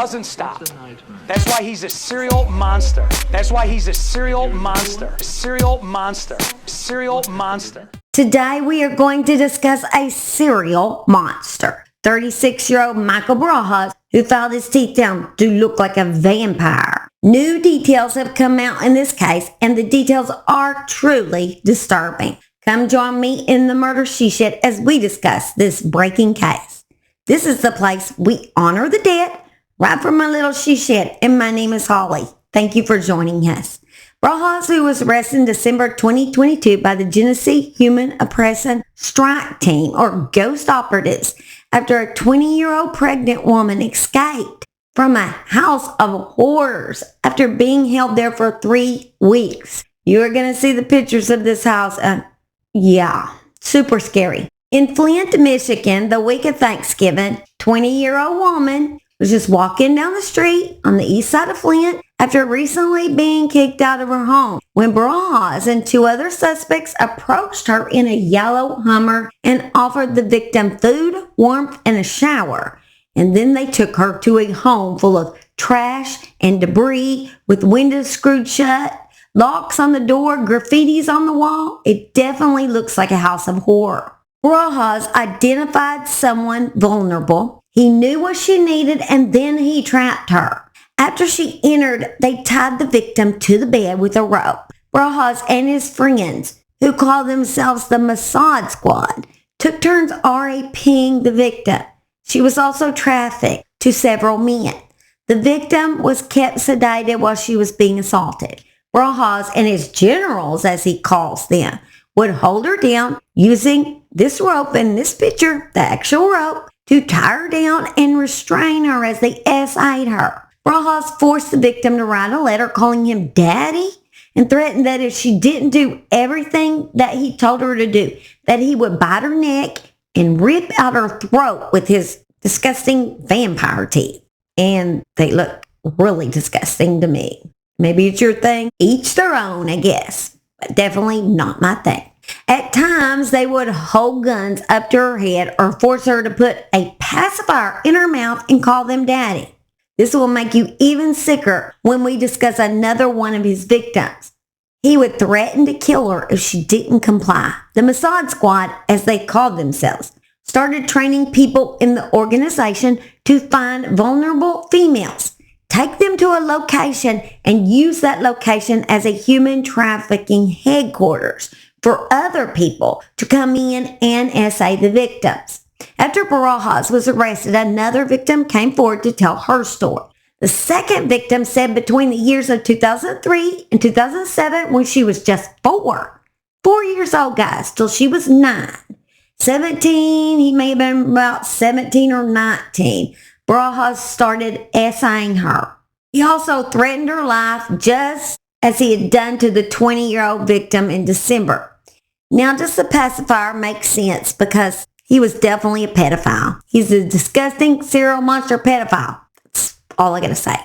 doesn't stop. That's why he's a serial monster. That's why he's a serial monster. Serial monster. Serial monster. Today we are going to discuss a serial monster. 36-year-old Michael Barajas, who filed his teeth down to look like a vampire. New details have come out in this case, and the details are truly disturbing. Come join me in the murder she-shed as we discuss this breaking case. This is the place we honor the dead, right from my little she-shed, and my name is Holly. Thank you for joining us. Barajas, who was arrested in December 2022 by the Genesee Human Oppression Strike Team, or Ghost Operatives, after a 20-year-old pregnant woman escaped from a house of horrors after being held there for 3 weeks. You are going to see the pictures of this house. Yeah, super scary. In Flint, Michigan, the week of Thanksgiving, 20-year-old woman was just walking down the street on the east side of Flint after recently being kicked out of her home when Barajas and 2 other suspects approached her in a yellow Hummer and offered the victim food, warmth, and a shower. And then they took her to a home full of trash and debris with windows screwed shut, locks on the door, graffitis on the wall. It definitely looks like a house of horror. Barajas identified someone vulnerable. He knew what she needed, and then he trapped her. After she entered, they tied the victim to the bed with a rope. Barajas and his friends, who call themselves the Mossad Squad, took turns RAPing the victim. She was also trafficked to several men. The victim was kept sedated while she was being assaulted. Barajas and his generals, as he calls them, would hold her down using this rope in this picture, the actual rope, to tie her down and restrain her as they SA'd her. Barajas forced the victim to write a letter calling him daddy and threatened that if she didn't do everything that he told her to do, that he would bite her neck and rip out her throat with his disgusting vampire teeth. And they look really disgusting to me. Maybe it's your thing. Each their own, I guess. But definitely not my thing. At times, they would hold guns up to her head or force her to put a pacifier in her mouth and call them daddy. This will make you even sicker when we discuss another one of his victims. He would threaten to kill her if she didn't comply. The Mossad Squad, as they called themselves, started training people in the organization to find vulnerable females, take them to a location, and use that location as a human trafficking headquarters for other people to come in and SA the victims. After Barajas was arrested, another victim came forward to tell her story. The second victim said between the years of 2003 and 2007, when she was just 4 years old, guys, till she was 9. 17, he may have been about 17 or 19. Barajas started SAing her. He also threatened her life just as he had done to the 20-year-old victim in December. Now, does the pacifier make sense? Because he was definitely a pedophile. He's a disgusting serial monster pedophile. That's all I gotta say.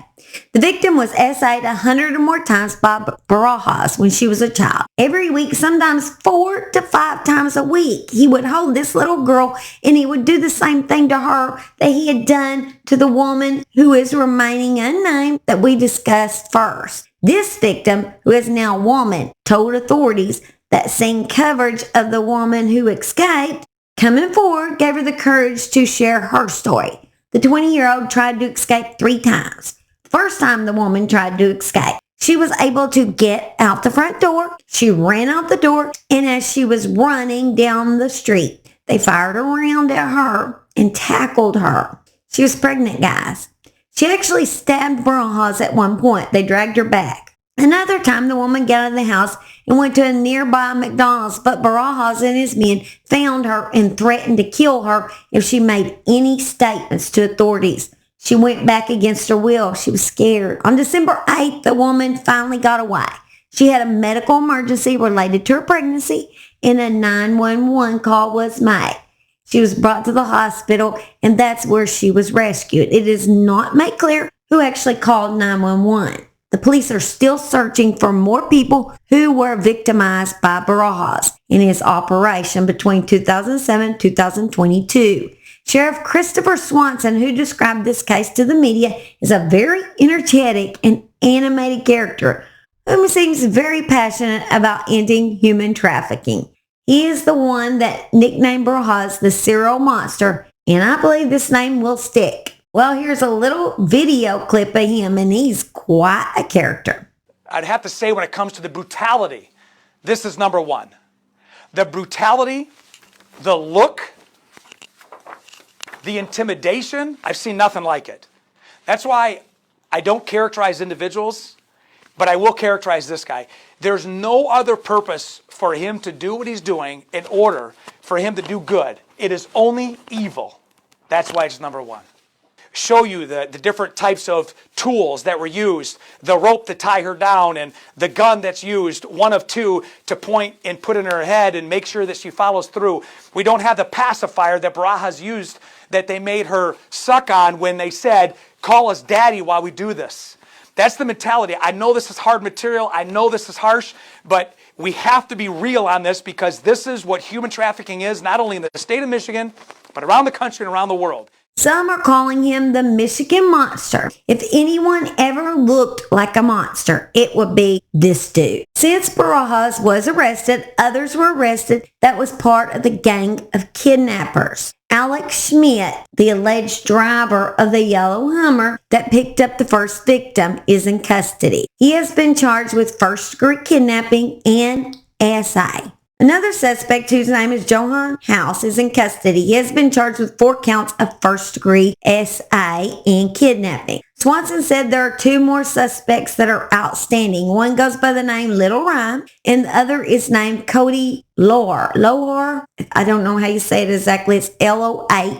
The victim was SA'd 100 or more times by Barajas when she was a child. Every week, sometimes 4 to 5 times a week, he would hold this little girl and he would do the same thing to her that he had done to the woman who is remaining unnamed that we discussed first. This victim, who is now a woman, told authorities that seeing coverage of the woman who escaped coming forward gave her the courage to share her story. The 20-year-old tried to escape 3 times. First time the woman tried to escape, she was able to get out the front door. She ran out the door, and as she was running down the street, they fired around at her and tackled her. She was pregnant, guys. She actually stabbed Barajas at one point. They dragged her back. Another time, the woman got out of the house and went to a nearby McDonald's, but Barajas and his men found her and threatened to kill her if she made any statements to authorities. She went back against her will. She was scared. On December 8th, the woman finally got away. She had a medical emergency related to her pregnancy, and a 911 call was made. She was brought to the hospital, and that's where she was rescued. It is not made clear who actually called 911. The police are still searching for more people who were victimized by Barajas in his operation between 2007 and 2022. Sheriff Christopher Swanson, who described this case to the media, is a very energetic and animated character who seems very passionate about ending human trafficking. He is the one that nicknamed Barajas the serial monster, and I believe this name will stick. Well, here's a little video clip of him, and he's quite a character. I'd have to say when it comes to the brutality, this is number one. The brutality, the look, the intimidation, I've seen nothing like it. That's why I don't characterize individuals, but I will characterize this guy. There's no other purpose for him to do what he's doing in order for him to do good. It is only evil. That's why it's number one. Show you the different types of tools that were used, the rope to tie her down, and the gun that's used, one of two, to point and put in her head and make sure that she follows through. We don't have the pacifier that Barajas used that they made her suck on when they said, call us daddy while we do this. That's the mentality. I know this is hard material. I know this is harsh, but we have to be real on this because this is what human trafficking is, not only in the state of Michigan, but around the country and around the world. Some are calling him the Michigan Monster. If anyone ever looked like a monster, it would be this dude. Since Barajas was arrested, others were arrested that was part of the gang of kidnappers. Alex Schmidt, the alleged driver of the yellow Hummer that picked up the first victim, is in custody. He has been charged with first-degree kidnapping and SA. Another suspect, whose name is Johann House, is in custody. He has been charged with 4 counts of first-degree SA and kidnapping. Swanson said there are 2 more suspects that are outstanding. One goes by the name Little Rhyme, and the other is named Cody Lohr. Lohr? I don't know how you say it exactly. It's Lohrer.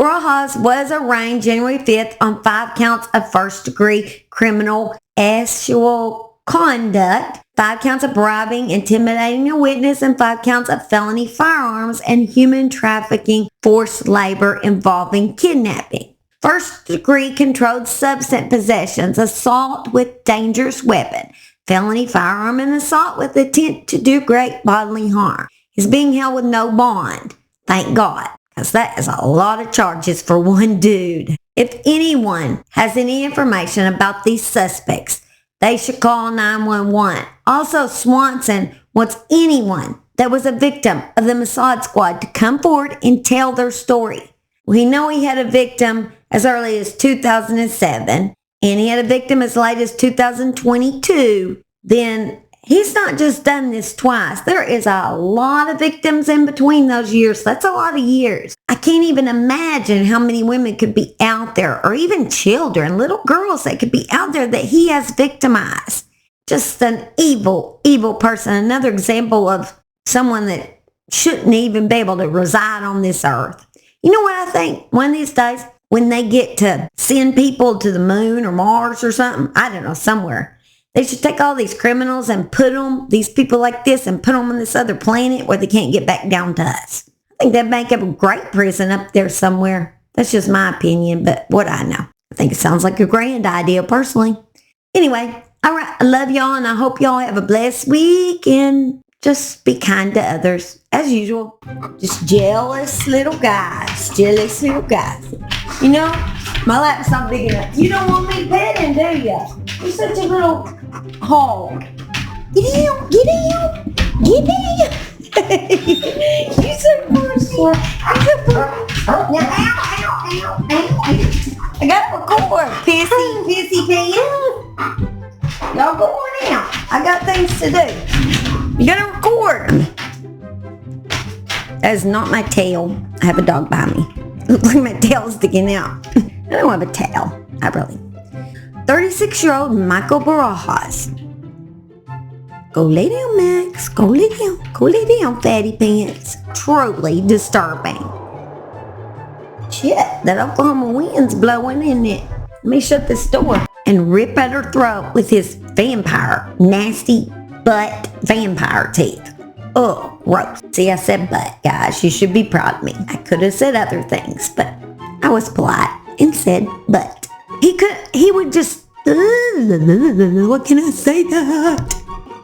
Barajas was arraigned January 5th on 5 counts of first-degree criminal sexual conduct, 5 counts of bribing, intimidating a witness, and 5 counts of felony firearms and human trafficking, forced labor involving kidnapping. First-degree controlled substance possessions, assault with dangerous weapon, felony firearm, and assault with intent to do great bodily harm. He's being held with no bond. Thank God, because that is a lot of charges for one dude. If anyone has any information about these suspects, they should call 911. Also, Swanson wants anyone that was a victim of the Mossad Squad to come forward and tell their story. We know he had a victim as early as 2007, and he had a victim as late as 2022. Then he's not just done this twice. There is a lot of victims in between those years. That's a lot of years. I can't even imagine how many women could be out there, or even children, little girls that could be out there that he has victimized. Just an evil, evil person. Another example of someone that shouldn't even be able to reside on this earth. You know what I think? One of these days, when they get to send people to the moon or Mars or something, I don't know, somewhere, they should take all these criminals and put them, these people like this, and put them on this other planet where they can't get back down to us. I think they'd make up a great prison up there somewhere. That's just my opinion, but what I know. I think it sounds like a grand idea personally. Anyway, all right, I love y'all, and I hope y'all have a blessed week, and just be kind to others, as usual. Just jealous little guys. You know, my lap's not big enough. You don't want me petting, do you? You're such a little hog. Get down. You're so funny. Now, ow. I got to record, pissy pants. Y'all go on out. I got things to do. You gotta record. That is not my tail. I have a dog by me. Looks like my tail is sticking out. I don't have a tail. I really. 36-year-old Michael Barajas. Go lay down, Max. Go lay down, fatty pants. Truly disturbing. Shit, that Oklahoma wind's blowing, isn't it? Let me shut this door and rip at her throat with his vampire, nasty butt vampire teeth. Oh, gross. See, I said butt, guys. You should be proud of me. I could have said other things, but I was polite and said butt. He would just, what can I say that?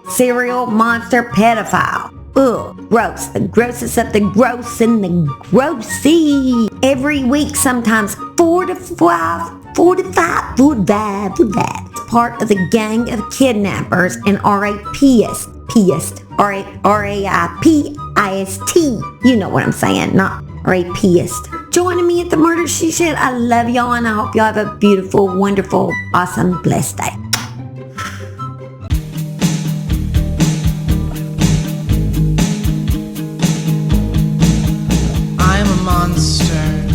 Serial monster pedophile. Ugh, gross. The grossest of the gross and the grossy. Every week, sometimes 4 to 5, 45, part of the gang of kidnappers and RAPist. R-A-I-P-I-S-T. You know what I'm saying, not rapist. Joining me at the Murder She Said. I love y'all and I hope y'all have a beautiful, wonderful, awesome, blessed day. I'm a monster.